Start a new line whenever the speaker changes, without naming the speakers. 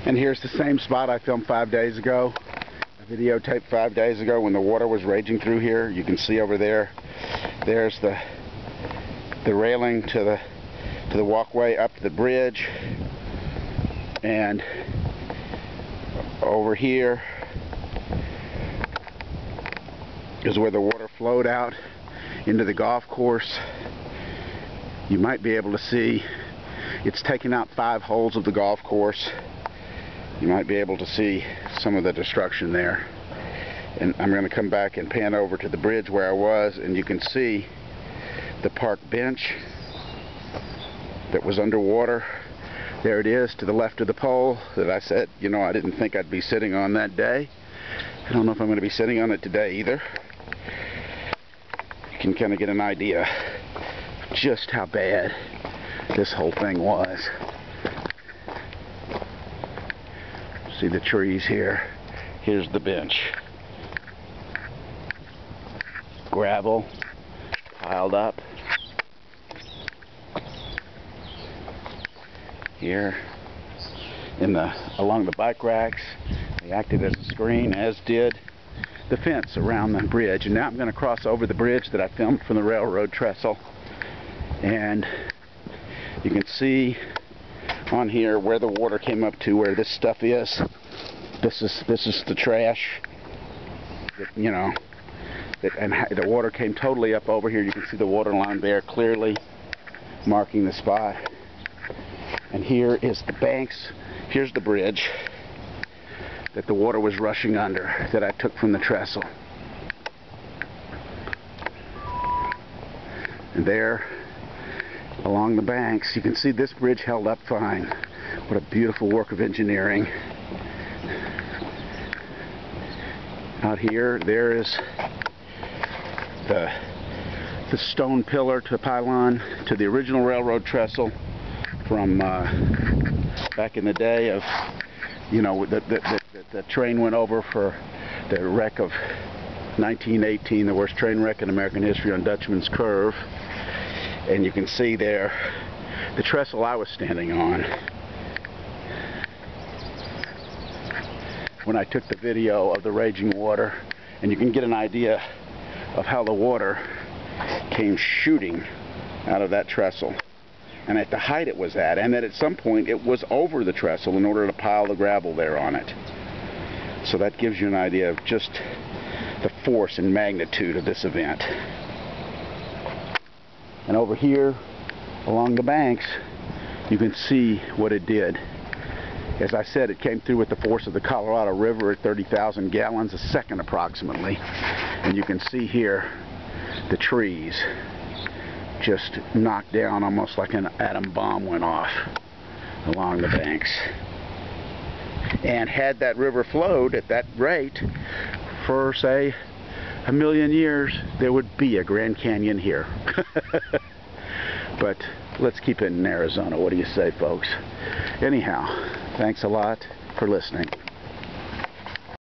And here's the same spot I filmed 5 days ago. I videotaped 5 days ago when the water was raging through here. You can see over there, there's the railing to the walkway up to the bridge. And over here is where the water flowed out into the golf course. You might be able to see it's taken out 5 holes of the golf course. You might be able to see some of the destruction there. And I'm going to come back and pan over to the bridge where I was, and you can see the park bench that was underwater. There it is to the left of the pole that I said, you know, I didn't think I'd be sitting on that day. I don't know if I'm going to be sitting on it today either. You can kind of get an idea just how bad this whole thing was. See the trees here. Here's the bench. Gravel piled up. Here along the bike racks. They acted as a screen, as did the fence around the bridge. And now I'm going to cross over the bridge that I filmed from the railroad trestle. And you can see on here where the water came up to, where this stuff is. This is the trash that, you know, and the water came totally up over here. You can see the water line there clearly marking the spot. And here is the banks. Here's the bridge that the water was rushing under that I took from the trestle. And there along the banks, you can see this bridge held up fine. What a beautiful work of engineering. Out here, there is the stone pillar to pylon to the original railroad trestle from back in the day of, you know, the train went over for the wreck of 1918, the worst train wreck in American history on Dutchman's Curve. And you can see there the trestle I was standing on when I took the video of the raging water, and you can get an idea of how the water came shooting out of that trestle, and at the height it was at, and that at some point it was over the trestle in order to pile the gravel there on it. So that gives you an idea of just the force and magnitude of this event. And over here along the banks, you can see what it did. As I said, it came through with the force of the Colorado River at 30,000 gallons a second approximately. And you can see here the trees just knocked down almost like an atom bomb went off along the banks. And had that river flowed at that rate for, say, 1,000,000 years, there would be a Grand Canyon here. But let's keep it in Arizona. What do you say, folks? Anyhow, thanks a lot for listening.